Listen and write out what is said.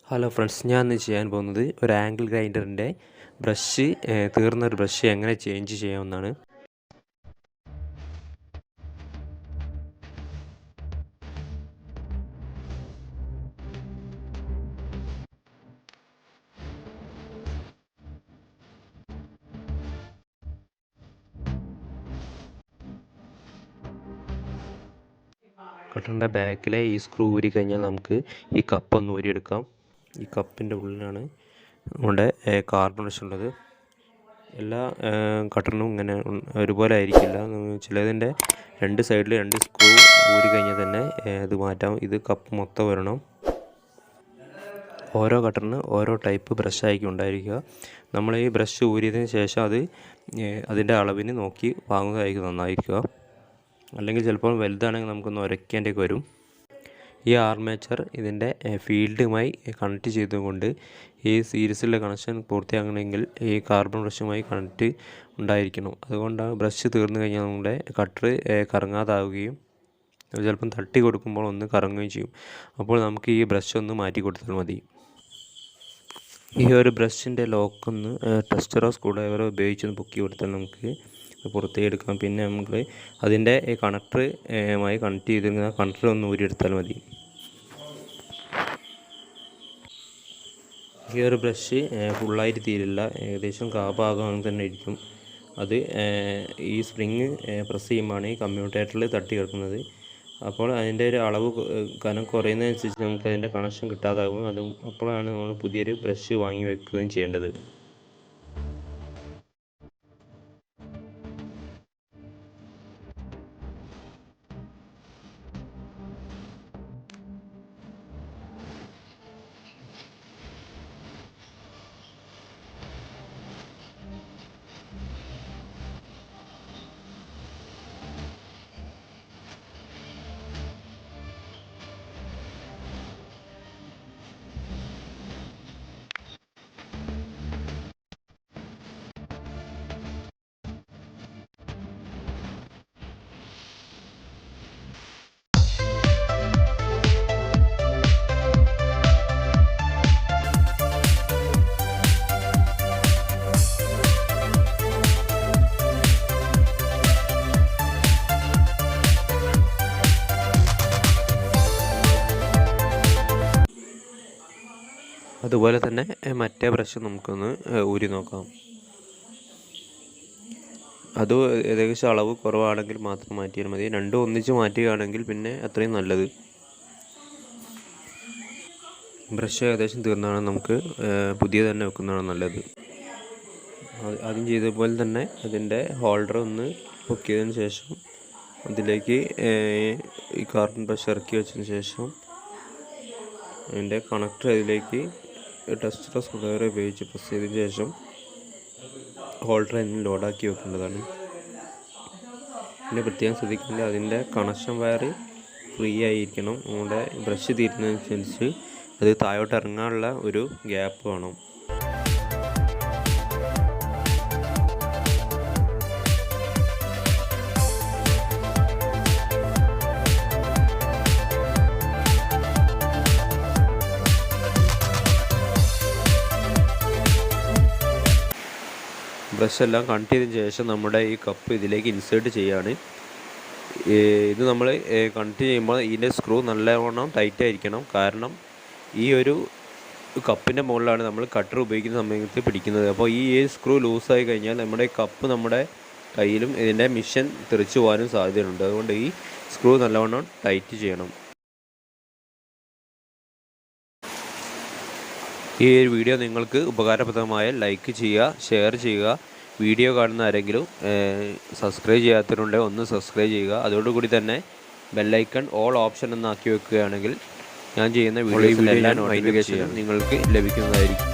Hello friends, ഞാൻ ഇന്ന് ചെയ്യാൻ പോകുന്നത് ഒരു ആംഗിൾ ഗ്രൈൻഡറിൻ്റെ ബ്രഷ് തീർന്നൊരു ബ്രഷ് എങ്ങനെ ചേഞ്ച് ചെയ്യാമെന്നാണ്. കട്ടറിൻ്റെ ബാക്കിലെ ഈ സ്ക്രൂ ഊരി കഴിഞ്ഞാൽ നമുക്ക് ഈ കപ്പ് ഒന്ന് ഊരിയെടുക്കാം. ഈ കപ്പിൻ്റെ ഉള്ളിലാണ് നമ്മുടെ കാർബൺ ബ്രഷ് ഉള്ളത്. എല്ലാ കട്ടറിനും ഇങ്ങനെ ഒരുപോലെ ആയിരിക്കില്ല. ചിലതിൻ്റെ രണ്ട് സൈഡിൽ രണ്ട് സ്ക്രൂ ഊരി കഴിഞ്ഞാൽ തന്നെ ഇത് മാറ്റാം. ഇത് കപ്പ് മൊത്തം വരണം. ഓരോ കട്ടറിന് ഓരോ ടൈപ്പ് ബ്രഷായിരിക്കും ഉണ്ടായിരിക്കുക. നമ്മൾ ഈ ബ്രഷ് ഊരിയതിന് ശേഷം അതിൻ്റെ അളവിന് നോക്കി വാങ്ങുന്നതായിരിക്കും നന്നായിരിക്കുക. അല്ലെങ്കിൽ ചിലപ്പോൾ വലുതാണെങ്കിൽ നമുക്കൊന്ന് ഉരയ്ക്കേണ്ടിയൊക്കെ വരും. ഈ ആർമേച്ചർ ഇതിൻ്റെ ഫീൽഡുമായി കണക്ട് ചെയ്തുകൊണ്ട് ഈ സീരീസിലെ കണക്ഷൻ പൂർത്തിയാക്കണമെങ്കിൽ ഈ കാർബൺ ബ്രഷുമായി കണക്റ്റ് ഉണ്ടായിരിക്കണം. അതുകൊണ്ടാണ് ബ്രഷ് തീർന്നു കഴിഞ്ഞാൽ നമ്മുടെ കട്ടർ കറങ്ങാതാവുകയും ചിലപ്പം തട്ടി കൊടുക്കുമ്പോൾ ഒന്ന് കറങ്ങുകയും ചെയ്യും. അപ്പോൾ നമുക്ക് ഈ ബ്രഷ് ഒന്ന് മാറ്റി കൊടുത്താൽ മതി. ഈ ഒരു ബ്രഷിൻ്റെ ലോക്കൊന്ന് ടെസ്റ്ററോ സ്ക്രൂ ഡ്രൈവറോ ഉപയോഗിച്ചൊന്ന് പൊക്കി കൊടുത്താൽ നമുക്ക് പുറത്തേക്ക് എടുക്കാം. പിന്നെ നമുക്ക് അതിൻ്റെ കണക്ടറുമായി കണക്ട് ചെയ്തിരുന്ന കണക്ടർ ഒന്ന് ഊരിയെടുത്താൽ മതി. ഈ ഒരു ബ്രഷ് ഫുള്ളായിട്ട് തീരില്ല, ഏകദേശം ഭാഗം തന്നെ ഇരിക്കും. അത് ഈ സ്പ്രിങ് പ്രസ് ചെയ്യുമ്പോഴാണ് ഈ കമ്മ്യൂട്ടേറ്ററിൽ തട്ടി കിടക്കുന്നത്. അപ്പോൾ അതിൻ്റെ ഒരു അളവ് കനം കുറയുന്നതനുസരിച്ച് നമുക്ക് അതിൻ്റെ കണക്ഷൻ കിട്ടാതാകും. അപ്പോഴാണ് നമ്മൾ പുതിയൊരു ബ്രഷ് വാങ്ങി വെക്കുകയും ചെയ്യേണ്ടത്. അതുപോലെ തന്നെ മറ്റേ ബ്രഷ് നമുക്കൊന്ന് ഊരി നോക്കാം. അത് ഏകദേശം അളവ് കുറവാണെങ്കിൽ മാത്രം മാറ്റിയാൽ മതി. രണ്ടും ഒന്നിച്ച് മാറ്റുകയാണെങ്കിൽ പിന്നെ അത്രയും നല്ലത്. ബ്രഷ് ഏകദേശം തീർന്നാണ് നമുക്ക് പുതിയ തന്നെ വെക്കുന്നതാണ് നല്ലത്. ആദ്യം ചെയ്തതുപോലെ തന്നെ അതിൻ്റെ ഹോൾഡർ ഒന്ന് പൊക്കിയതിന് ശേഷം അതിലേക്ക് ഈ കാർബൺ ബ്രഷ് ഇറക്കി വെച്ചതിന് ശേഷം അതിൻ്റെ കണക്ടർ അതിലേക്ക് ടെസ്റ്റർ സ്ക്രൂ ഡ്രൈവർ ഉപയോഗിച്ച് പ്രസ് ചെയ്തതിന് ശേഷം ഹോൾഡർ അതിന് ലോഡാക്കി വെക്കേണ്ടതാണ്. പിന്നെ പ്രത്യേകം ശ്രദ്ധിക്കേണ്ടത് അതിൻ്റെ കണക്ഷൻ വയർ ഫ്രീ ആയിരിക്കണം. നമ്മുടെ ബ്രഷ് തീരുന്നതനുസരിച്ച് അത് താഴോട്ട് ഇറങ്ങാനുള്ള ഒരു ഗ്യാപ്പ് വേണം. ബ്രഷ് എല്ലാം കണക്ട് ചെയ്തതിന് ശേഷം നമ്മുടെ ഈ കപ്പ് ഇതിലേക്ക് ഇൻസേർട്ട് ചെയ്യാണ്. ഇത് നമ്മൾ കണക്ട് ചെയ്യുമ്പോൾ ഇതിൻ്റെ സ്ക്രൂ നല്ലവണ്ണം ടൈറ്റ് ആയിരിക്കണം. കാരണം ഈ ഒരു കപ്പിൻ്റെ മുകളിലാണ് നമ്മൾ കട്ടർ ഉപയോഗിക്കുന്ന സമയത്ത് പിടിക്കുന്നത്. അപ്പോൾ ഈ സ്ക്രൂ ലൂസായി കഴിഞ്ഞാൽ നമ്മുടെ കപ്പ് നമ്മുടെ കയ്യിലും ഇതിൻ്റെ മിഷൻ തെറിച്ചു പോകാനും സാധ്യതയുണ്ട്. അതുകൊണ്ട് ഈ സ്ക്രൂ നല്ലവണ്ണം ടൈറ്റ് ചെയ്യണം. ഈ ഒരു വീഡിയോ നിങ്ങൾക്ക് ഉപകാരപ്രദമായ ലൈക്ക് ചെയ്യുക, ഷെയർ ചെയ്യുക. വീഡിയോ കാണുന്ന ആരെങ്കിലും സബ്സ്ക്രൈബ് ചെയ്യാത്തവരുണ്ടെങ്കിൽ ഒന്ന് സബ്സ്ക്രൈബ് ചെയ്യുക. അതോടുകൂടി തന്നെ ബെല്ലൈക്കൺ ഓൾ ഓപ്ഷൻ എന്നാക്കി വെക്കുകയാണെങ്കിൽ ഞാൻ ചെയ്യുന്ന വീഡിയോസിൻ്റെ എല്ലാ നോട്ടിഫിക്കേഷനും നിങ്ങൾക്ക് ലഭിക്കുന്നതായിരിക്കും.